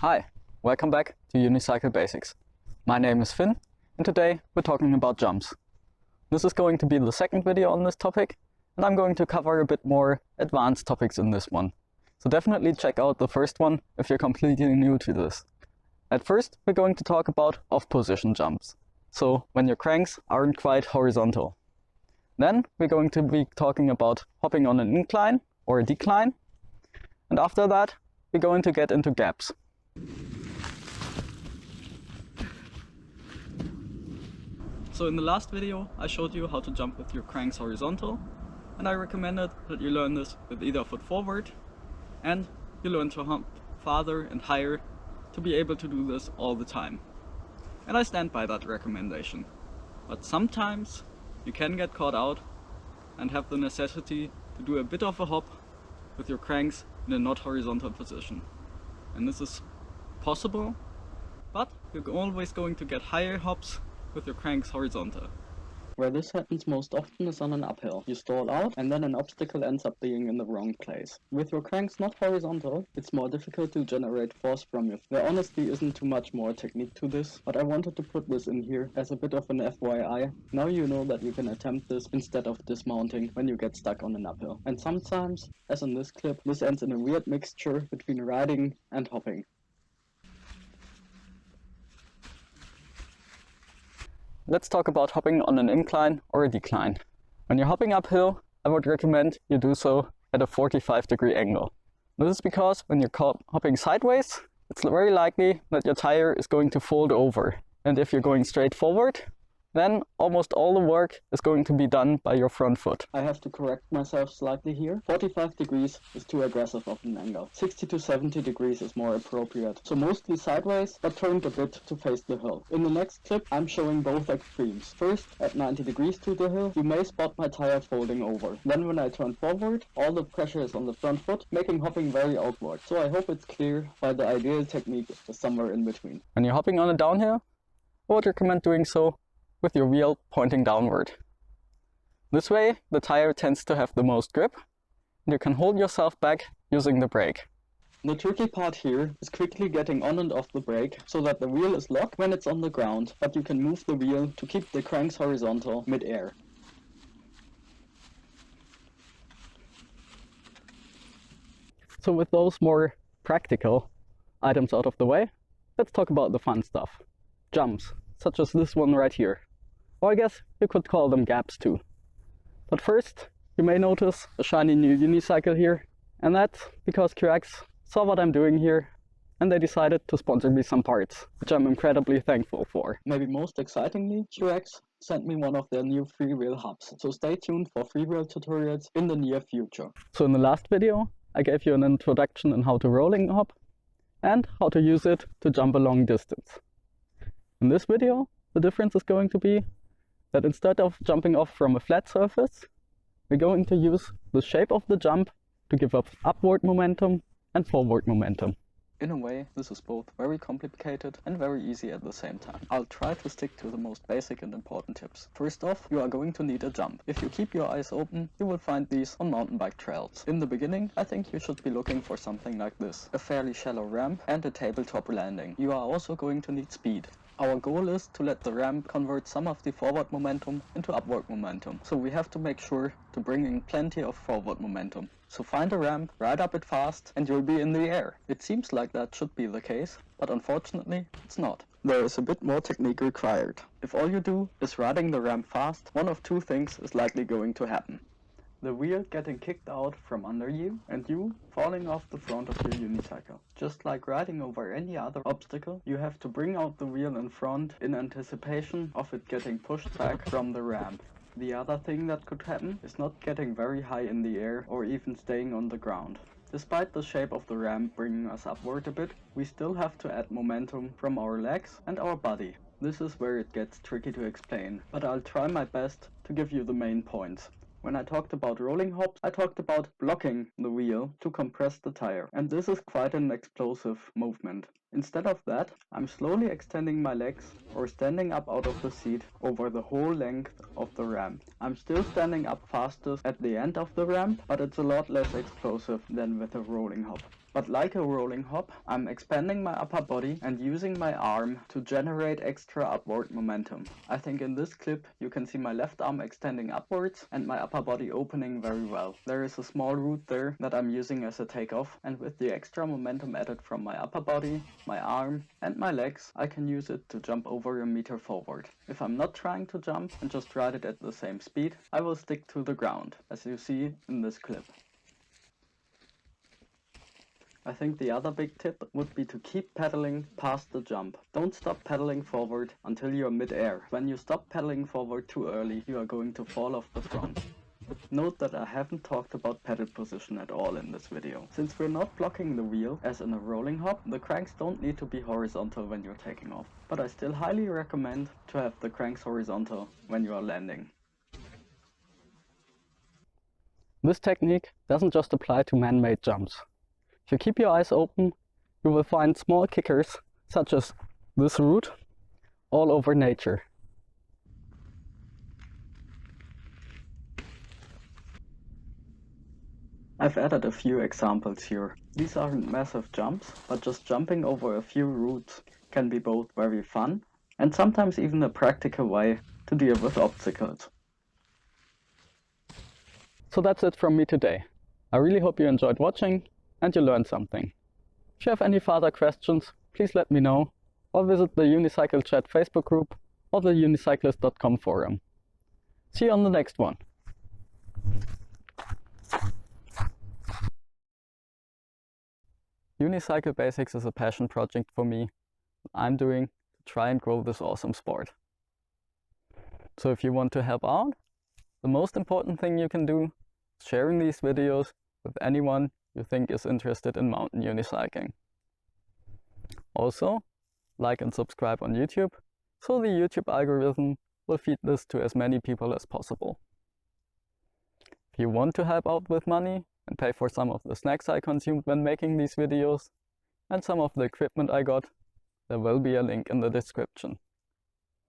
Hi, welcome back to Unicycle Basics. My name is Finn, and today we're talking about jumps. This is going to be the second video on this topic, and I'm going to cover a bit more advanced topics in this one. So definitely check out the first one if you're completely new to this. At first, we're going to talk about off-position jumps. So when your cranks aren't quite horizontal. Then we're going to be talking about hopping on an incline or a decline. And after that, we're going to get into gaps. So in the last video, I showed you how to jump with your cranks horizontal, and I recommended that you learn this with either foot forward, and you learn to hop farther and higher to be able to do this all the time. And I stand by that recommendation. But sometimes you can get caught out and have the necessity to do a bit of a hop with your cranks in a not horizontal position. And this is possible, but you're always going to get higher hops with your cranks horizontal. Where this happens most often is on an uphill. You stall out and then an obstacle ends up being in the wrong place. With your cranks not horizontal, it's more difficult to generate force from you. There honestly isn't too much more technique to this, but I wanted to put this in here as a bit of an FYI. Now you know that you can attempt this instead of dismounting when you get stuck on an uphill. And sometimes, as in this clip, this ends in a weird mixture between riding and hopping. Let's talk about hopping on an incline or a decline. When you're hopping uphill, I would recommend you do so at a 45-degree angle. This is because when you're hopping sideways, it's very likely that your tire is going to fold over. And if you're going straight forward, then almost all the work is going to be done by your front foot. I have to correct myself slightly here. 45 degrees is too aggressive of an angle. 60 to 70 degrees is more appropriate. So mostly sideways, but turned a bit to face the hill. In the next clip, I'm showing both extremes. First, at 90 degrees to the hill, you may spot my tire folding over. Then when I turn forward, all the pressure is on the front foot, making hopping very awkward. So I hope it's clear why the ideal technique is somewhere in between. When you're hopping on a downhill, I would recommend doing so with your wheel pointing downward. This way, the tire tends to have the most grip, and you can hold yourself back using the brake. The tricky part here is quickly getting on and off the brake so that the wheel is locked when it's on the ground, but you can move the wheel to keep the cranks horizontal mid-air. So with those more practical items out of the way, let's talk about the fun stuff. Jumps, such as this one right here. Or I guess you could call them gaps too. But first, you may notice a shiny new unicycle here, and that's because QX saw what I'm doing here, and they decided to sponsor me some parts, which I'm incredibly thankful for. Maybe most excitingly, QX sent me one of their new freewheel hubs, so stay tuned for freewheel tutorials in the near future. So in the last video, I gave you an introduction on how to rolling hop, and how to use it to jump a long distance. In this video, the difference is going to be that instead of jumping off from a flat surface, we're going to use the shape of the jump to give us upward momentum and forward momentum. In a way, this is both very complicated and very easy at the same time. I'll try to stick to the most basic and important tips. First off, you are going to need a jump. If you keep your eyes open, you will find these on mountain bike trails. In the beginning, I think you should be looking for something like this. A fairly shallow ramp and a tabletop landing. You are also going to need speed. Our goal is to let the ramp convert some of the forward momentum into upward momentum. So we have to make sure to bring in plenty of forward momentum. So find a ramp, ride up it fast, and you'll be in the air. It seems like that should be the case, but unfortunately it's not. There is a bit more technique required. If all you do is riding the ramp fast, one of two things is likely going to happen. The wheel getting kicked out from under you, and you falling off the front of your unicycle. Just like riding over any other obstacle, you have to bring out the wheel in front in anticipation of it getting pushed back from the ramp. The other thing that could happen is not getting very high in the air or even staying on the ground. Despite the shape of the ramp bringing us upward a bit, we still have to add momentum from our legs and our body. This is where it gets tricky to explain, but I'll try my best to give you the main points. When I talked about rolling hops, I talked about blocking the wheel to compress the tire. And this is quite an explosive movement. Instead of that, I'm slowly extending my legs or standing up out of the seat over the whole length of the ramp. I'm still standing up fastest at the end of the ramp, but it's a lot less explosive than with a rolling hop. But like a rolling hop, I'm expanding my upper body and using my arm to generate extra upward momentum. I think in this clip you can see my left arm extending upwards and my upper body opening very well. There is a small root there that I'm using as a takeoff, and with the extra momentum added from my upper body, my arm and my legs, I can use it to jump over a meter forward. If I'm not trying to jump and just ride it at the same speed, I will stick to the ground, as you see in this clip. I think the other big tip would be to keep pedaling past the jump. Don't stop pedaling forward until you're mid-air. When you stop pedaling forward too early, you are going to fall off the front. Note that I haven't talked about pedal position at all in this video. Since we're not blocking the wheel, as in a rolling hop, the cranks don't need to be horizontal when you're taking off. But I still highly recommend to have the cranks horizontal when you are landing. This technique doesn't just apply to man-made jumps. If you keep your eyes open, you will find small kickers, such as this root, all over nature. I've added a few examples here. These aren't massive jumps, but just jumping over a few roots can be both very fun and sometimes even a practical way to deal with obstacles. So that's it from me today. I really hope you enjoyed watching and you learned something. If you have any further questions, please let me know or visit the Unicycle Chat Facebook group or the unicyclist.com forum. See you on the next one. Unicycle Basics is a passion project for me. I'm doing to try and grow this awesome sport. So if you want to help out, the most important thing you can do is sharing these videos with anyone you think is interested in mountain unicycling. Also, like and subscribe on YouTube, so the YouTube algorithm will feed this to as many people as possible. If you want to help out with money and pay for some of the snacks I consumed when making these videos and some of the equipment I got, there will be a link in the description.